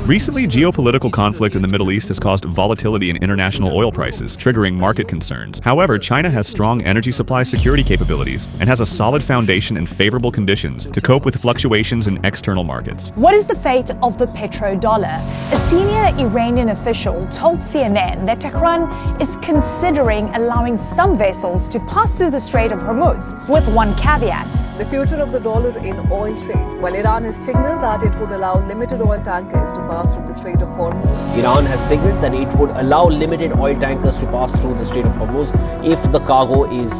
Recently, geopolitical conflict in the Middle East has caused volatility in international oil prices, triggering market concerns. However, China has strong energy supply security capabilities and has a solid foundation and favorable conditions to cope with fluctuations in external markets. What is the fate of the petrodollar? A senior Iranian official told CNN that Tehran is considering allowing some vessels to pass through the Strait of Hormuz, with one caveat. The future of the dollar in oil trade. While Iran has signaled that it would allow limited oil tankers to pass through the Strait of Hormuz. Iran has signaled that it would allow limited oil tankers to pass through the Strait of Hormuz if the cargo is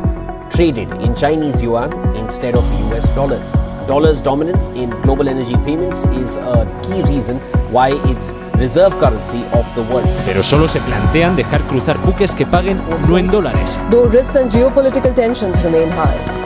traded in Chinese yuan instead of US dollars. Dollar's dominance in global energy payments is a key reason why it's reserve currency of the world. Pero solo se plantean dejar cruzar buques que paguen no en dólares. Though risks and geopolitical tensions remain high.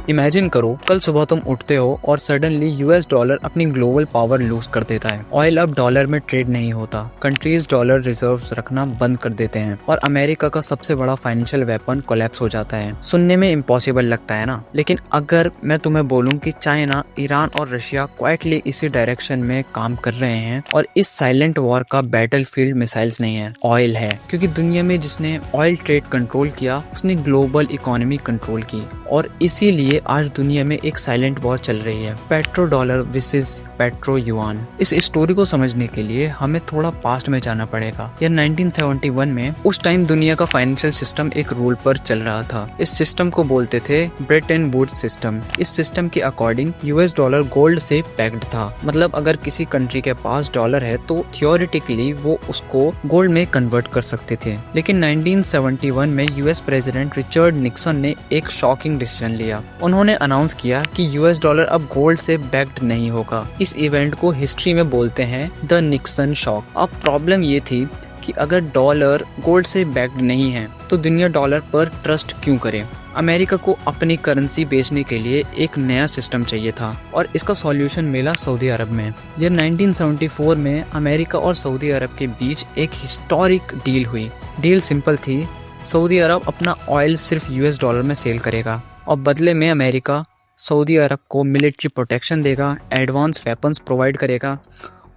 Imagine करो कल सुबह तुम उठते हो और suddenly US dollar अपनी global power loose कर देता है। ऑयल अब डॉलर में ट्रेड नहीं होता, कंट्रीज डॉलर रिजर्व्स रखना बंद कर देते हैं और अमेरिका का सबसे बड़ा फाइनेंशियल वेपन कोलैप्स हो जाता है। सुनने में इम्पॉसिबल लगता है ना, लेकिन अगर मैं तुम्हें बोलूं कि चाइना, ईरान और रशिया क्वाइटली इसी डायरेक्शन में काम कर रहे हैं और इस साइलेंट वॉर का बैटलफील्ड मिसाइल्स नहीं है, ऑयल है। क्योंकि दुनिया में जिसने ऑयल ट्रेड कंट्रोल किया उसने ग्लोबल इकोनॉमी कंट्रोल की और इसीलिए आज दुनिया में एक साइलेंट वॉर चल रही है, petro dollar versus petro yuan. इस स्टोरी को समझने के लिए हमें थोड़ा पास्ट में जाना पड़ेगा। यह 1971 में उस टाइम दुनिया का फाइनेंशियल सिस्टम एक रूल पर चल रहा था। इस सिस्टम को बोलते थे ब्रेटन वुड्स सिस्टम। इस सिस्टम के अकॉर्डिंग यूएस डॉलर गोल्ड से पैक्ड था। मतलब अगर किसी कंट्री के पास डॉलर है तो थियोरेटिकली वो उसको गोल्ड में कन्वर्ट कर सकते थे। लेकिन 1971 में यूएस प्रेसिडेंट रिचर्ड निक्सन ने एक शॉकिंग डिसीजन लिया। उन्होंने अनाउंस किया कि यूएस डॉलर अब गोल्ड से बैक्ड नहीं होगा। इस इवेंट को हिस्ट्री में बोलते हैं द निक्सन शॉक। अब प्रॉब्लम ये थी कि अगर डॉलर गोल्ड से बैक्ड नहीं है तो दुनिया डॉलर पर ट्रस्ट क्यों करे। अमेरिका को अपनी करेंसी बेचने के लिए एक नया सिस्टम चाहिए था और इसका सॉल्यूशन मिला सऊदी अरब में। यह 1974 में अमेरिका और सऊदी अरब के बीच एक हिस्टोरिक डील हुई। डील सिंपल थी, सऊदी अरब अपना ऑयल सिर्फ यूएस डॉलर में सेल करेगा और बदले में अमेरिका सऊदी अरब को मिलिट्री प्रोटेक्शन देगा, एडवांस वेपन्स प्रोवाइड करेगा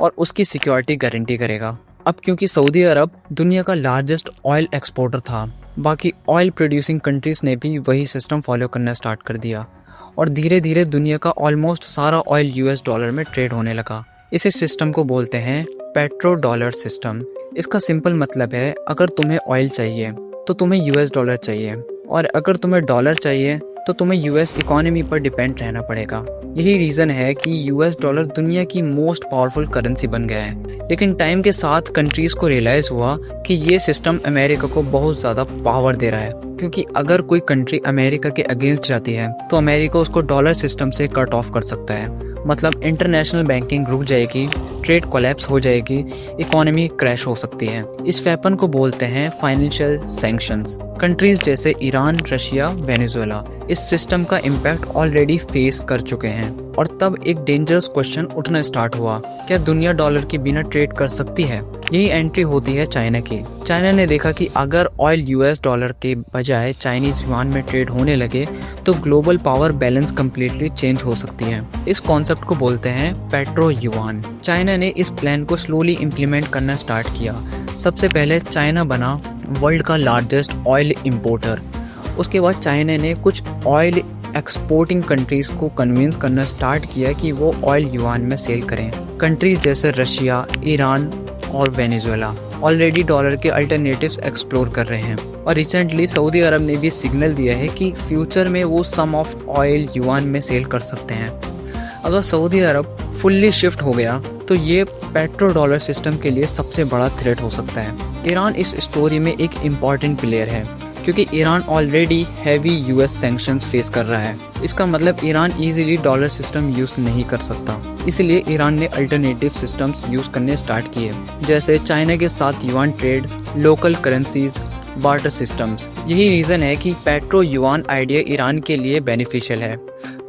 और उसकी सिक्योरिटी गारंटी करेगा। अब क्योंकि सऊदी अरब दुनिया का लार्जेस्ट ऑयल एक्सपोर्टर था, बाकी ऑयल प्रोड्यूसिंग कंट्रीज ने भी वही सिस्टम फॉलो करना स्टार्ट कर दिया और धीरे धीरे दुनिया का ऑलमोस्ट सारा ऑयल यूएस डॉलर में ट्रेड होने लगा। इसी सिस्टम को बोलते हैं पेट्रो डॉलर सिस्टम। इसका सिंपल मतलब है अगर तुम्हें ऑयल चाहिए तो तुम्हें यूएस डॉलर चाहिए और अगर तुम्हें डॉलर चाहिए तो तुम्हें यूएस इकोनॉमी पर डिपेंड रहना पड़ेगा। यही रीज़न है कि यूएस डॉलर दुनिया की मोस्ट पावरफुल करेंसी बन गया है। लेकिन टाइम के साथ कंट्रीज़ को रियलाइज़ हुआ कि ये सिस्टम अमेरिका को बहुत ज़्यादा पावर दे रहा है, क्योंकि अगर कोई कंट्री अमेरिका के अगेंस्ट जाती है तो अमेरिका उसको डॉलर सिस्टम से कट ऑफ कर सकता है। मतलब इंटरनेशनल बैंकिंग रुक जाएगी, ट्रेड कोलैप्स हो जाएगी, इकोनॉमी क्रैश हो सकती है। इस वेपन को बोलते हैं फाइनेंशियल सैंक्शंस। कंट्रीज जैसे ईरान, रशिया, वेनेजुएला इस सिस्टम का इम्पैक्ट ऑलरेडी फेस कर चुके हैं और तब एक डेंजरस क्वेश्चन उठना स्टार्ट हुआ, क्या दुनिया डॉलर के बिना ट्रेड कर सकती है? यही एंट्री होती है चाइना की। चाइना ने देखा कि अगर ऑयल यूएस डॉलर के बजाय चाइनीज युआन में ट्रेड होने लगे तो global power balance completely change हो सकती है। इस कॉन्सेप्ट को बोलते हैं पेट्रो युआन। चाइना ने इस प्लान को स्लोली इम्प्लीमेंट करना स्टार्ट किया। सबसे पहले चाइना बना वर्ल्ड का लार्जेस्ट ऑयल इंपोर्टर। उसके बाद चाइना ने कुछ ऑयल एक्सपोर्टिंग कंट्रीज को कन्विंस करना स्टार्ट किया कि वो ऑयल युआन में सेल करें। कंट्रीज जैसे रशिया, ईरान और वेनेजुएला ऑलरेडी डॉलर के अल्टरनेटिव्स एक्सप्लोर कर रहे हैं और रिसेंटली सऊदी अरब ने भी सिग्नल दिया है कि फ्यूचर में वो सम ऑफ ऑयल युआन में सेल कर सकते हैं। अगर सऊदी अरब फुल्ली शिफ्ट हो गया तो ये पेट्रो डॉलर सिस्टम के लिए सबसे बड़ा थ्रेट हो सकता है। ईरान इस स्टोरी में एक इम्पॉर्टेंट प्लेयर है क्योंकि Iran already heavy US sanctions face कर रहा है। इसका मतलब Iran easily dollar system use नहीं कर सकता, इसलिए ईरान ने अल्टरनेटिव सिस्टम्स यूज करने स्टार्ट किए, जैसे चाइना के साथ yuan trade, local currencies, barter systems. यही रीज़न है कि पेट्रो युआन आइडिया ईरान के लिए बेनिफिशियल है।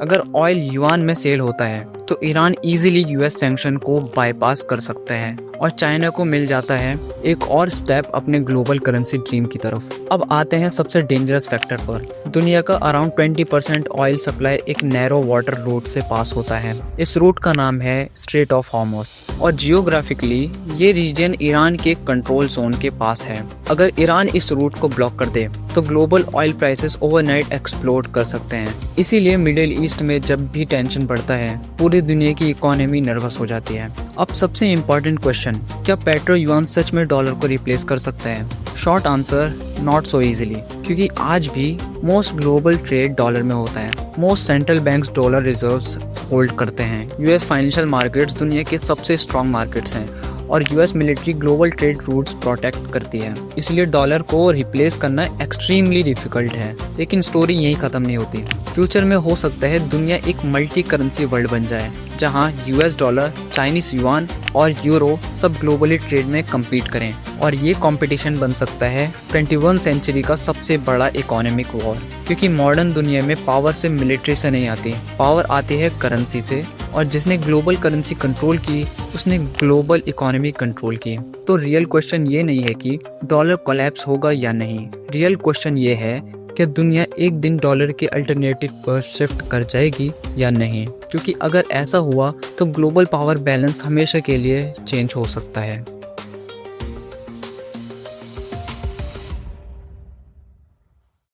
अगर ऑयल युआन में सेल होता है तो ईरान इजीली यूएस सैंक्शन को बाईपास कर सकता है और चाइना को मिल जाता है एक और स्टेप अपने ग्लोबल करेंसी ड्रीम की तरफ। अब आते हैं सबसे डेंजरस फैक्टर पर। दुनिया का अराउंड 20% ऑयल सप्लाई एक नैरो वाटर रूट से पास होता है। इस रूट का नाम है स्ट्रेट ऑफ हॉर्मुज और जियोग्राफिकली ये रीजन ईरान के कंट्रोल जोन के पास है। अगर ईरान इस रूट को ब्लॉक कर दे तो global oil prices overnight explode कर सकते हैं। इसीलिए मिडिल ईस्ट में जब भी टेंशन बढ़ता है पूरी दुनिया की इकोनॉमी नर्वस हो जाती है। अब सबसे इम्पोर्टेंट क्वेश्चन, क्या पेट्रो युआन सच में डॉलर को रिप्लेस कर सकता है? Short answer, not so easily, क्योंकि आज भी मोस्ट ग्लोबल ट्रेड डॉलर में होता है। Most central banks dollar reserves hold करते हैं। यूएस फाइनेंशियल मार्केट्स दुनिया के सबसे स्ट्रॉन्ग मार्केट्स हैं और US military global trade routes protect करती है। इसलिए डॉलर को रिप्लेस करना एक्सट्रीमली डिफिकल्ट है। लेकिन स्टोरी यहीं खत्म नहीं होती। फ्यूचर में हो सकता है दुनिया एक मल्टी करेंसी वर्ल्ड बन जाए, जहां यूएस डॉलर, चाइनीज युआन और यूरो सब ग्लोबली ट्रेड में कम्पीट करें और ये कंपटीशन बन सकता है 21 सेंचुरी का सबसे बड़ा इकोनॉमिक वॉर। क्योंकि मॉडर्न दुनिया में पावर से मिलिट्री से नहीं आती, पावर आती है करेंसी से, और जिसने ग्लोबल करेंसी कंट्रोल की उसने ग्लोबल इकोनॉमी कंट्रोल की। तो रियल क्वेश्चन ये नहीं है कि डॉलर कोलैप्स होगा या नहीं, रियल क्वेश्चन ये है कि दुनिया एक दिन डॉलर के अल्टरनेटिव पर शिफ्ट कर जाएगी या नहीं। क्योंकि अगर ऐसा हुआ तो ग्लोबल पावर बैलेंस हमेशा के लिए चेंज हो सकता है।